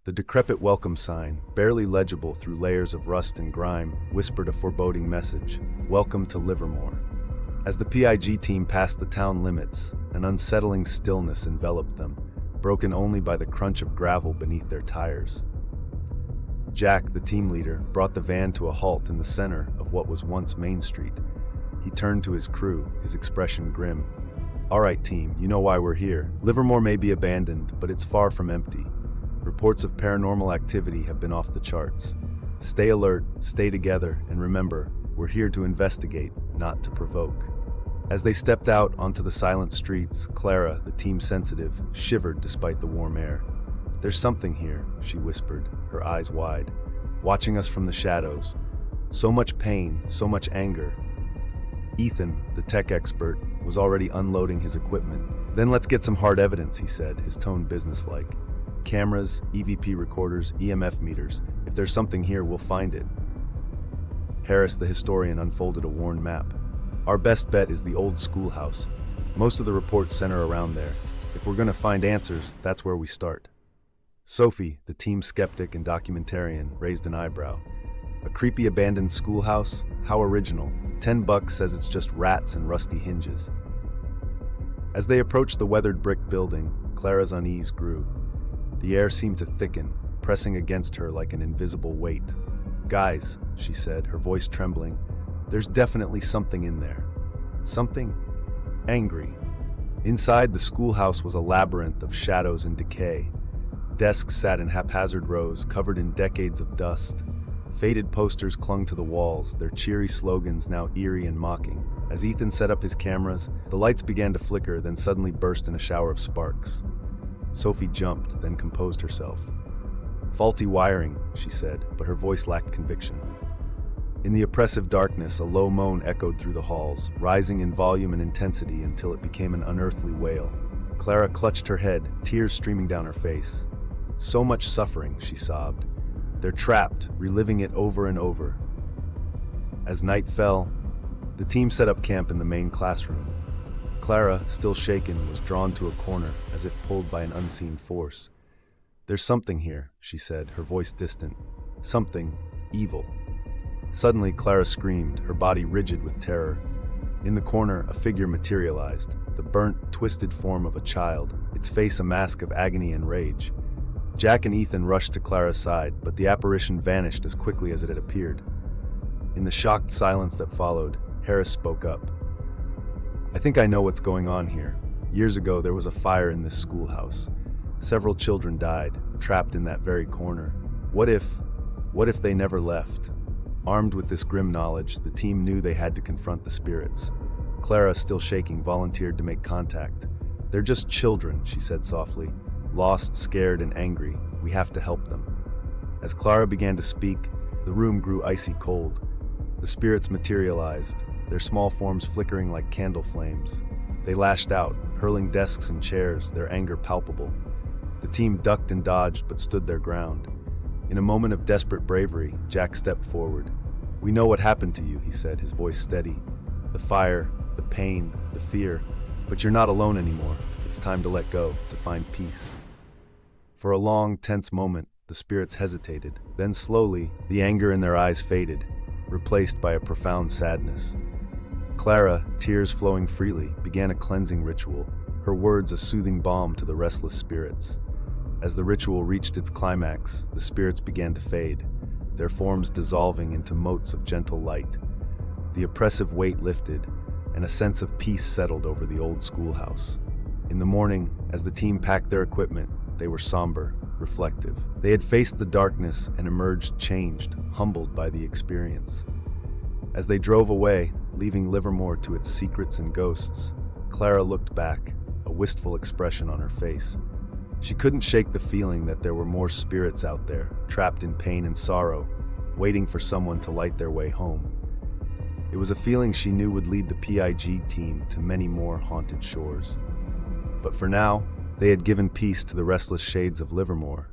The decrepit welcome sign, barely legible through layers of rust and grime, whispered a foreboding message: "Welcome to Livermore." As the P.I.G team passed the town limits, an unsettling stillness enveloped them, broken only by the crunch of gravel beneath their tires. Jack, the team leader, brought the van to a halt in the center of what was once Main Street. He turned to his crew, his expression grim. "All right, team, you know why we're here. Livermore may be abandoned, but it's far from empty. Reports of paranormal activity have been off the charts. Stay alert, stay together, and remember, we're here to investigate, not to provoke." As they stepped out onto the silent streets, Clara, the team sensitive, shivered despite the warm air. "There's something here," she whispered, her eyes wide, watching us from the shadows. So much pain, so much anger. Ethan, the tech expert, was already unloading his equipment. "Then let's get some hard evidence," he said, his tone businesslike. "Cameras, EVP recorders, EMF meters. If there's something here, we'll find it." Harris, the historian, unfolded a worn map. "Our best bet is the old schoolhouse. Most of the reports center around there. If we're going to find answers, that's where we start." Sophie, the team skeptic and documentarian, raised an eyebrow. "A creepy abandoned schoolhouse? How original. $10 says it's just rats and rusty hinges." As they approached the weathered brick building, Clara's unease grew. The air seemed to thicken, pressing against her like an invisible weight. "Guys," she said, her voice trembling, "there's definitely something in there. Something angry." Inside, the schoolhouse was a labyrinth of shadows and decay. Desks sat in haphazard rows, covered in decades of dust. Faded posters clung to the walls, their cheery slogans now eerie and mocking. As Ethan set up his cameras, the lights began to flicker, then suddenly burst in a shower of sparks. Sophie jumped, then composed herself. "Faulty wiring," she said, but her voice lacked conviction. In the oppressive darkness, a low moan echoed through the halls, rising in volume and intensity until it became an unearthly wail. Clara clutched her head, tears streaming down her face. "So much suffering," she sobbed. "They're trapped, reliving it over and over." As night fell, the team set up camp in the main classroom. Clara, still shaken, was drawn to a corner, as if pulled by an unseen force. "There's something here," she said, her voice distant. "Something evil." Suddenly, Clara screamed, her body rigid with terror. In the corner, a figure materialized, the burnt, twisted form of a child, its face a mask of agony and rage. Jack and Ethan rushed to Clara's side, but the apparition vanished as quickly as it had appeared. In the shocked silence that followed, Harris spoke up. "I think I know what's going on here. Years ago, there was a fire in this schoolhouse. Several children died, trapped in that very corner. What if they never left?" Armed with this grim knowledge, the team knew they had to confront the spirits. Clara, still shaking, volunteered to make contact. "They're just children," she said softly. "Lost, scared, and angry. We have to help them." As Clara began to speak, the room grew icy cold. The spirits materialized, their small forms flickering like candle flames. They lashed out, hurling desks and chairs, their anger palpable. The team ducked and dodged but stood their ground. In a moment of desperate bravery, Jack stepped forward. "We know what happened to you," he said, his voice steady. "The fire, the pain, the fear. But you're not alone anymore. It's time to let go, to find peace." For a long, tense moment, the spirits hesitated. Then slowly, the anger in their eyes faded, replaced by a profound sadness. Clara, tears flowing freely, began a cleansing ritual, her words a soothing balm to the restless spirits. As the ritual reached its climax, the spirits began to fade, their forms dissolving into motes of gentle light. The oppressive weight lifted, and a sense of peace settled over the old schoolhouse. In the morning, as the team packed their equipment, they were somber, reflective. They had faced the darkness and emerged changed, humbled by the experience. As they drove away, leaving Livermore to its secrets and ghosts, Clara looked back, a wistful expression on her face. She couldn't shake the feeling that there were more spirits out there, trapped in pain and sorrow, waiting for someone to light their way home. It was a feeling she knew would lead the P.I.G team to many more haunted shores. But for now, they had given peace to the restless shades of Livermore,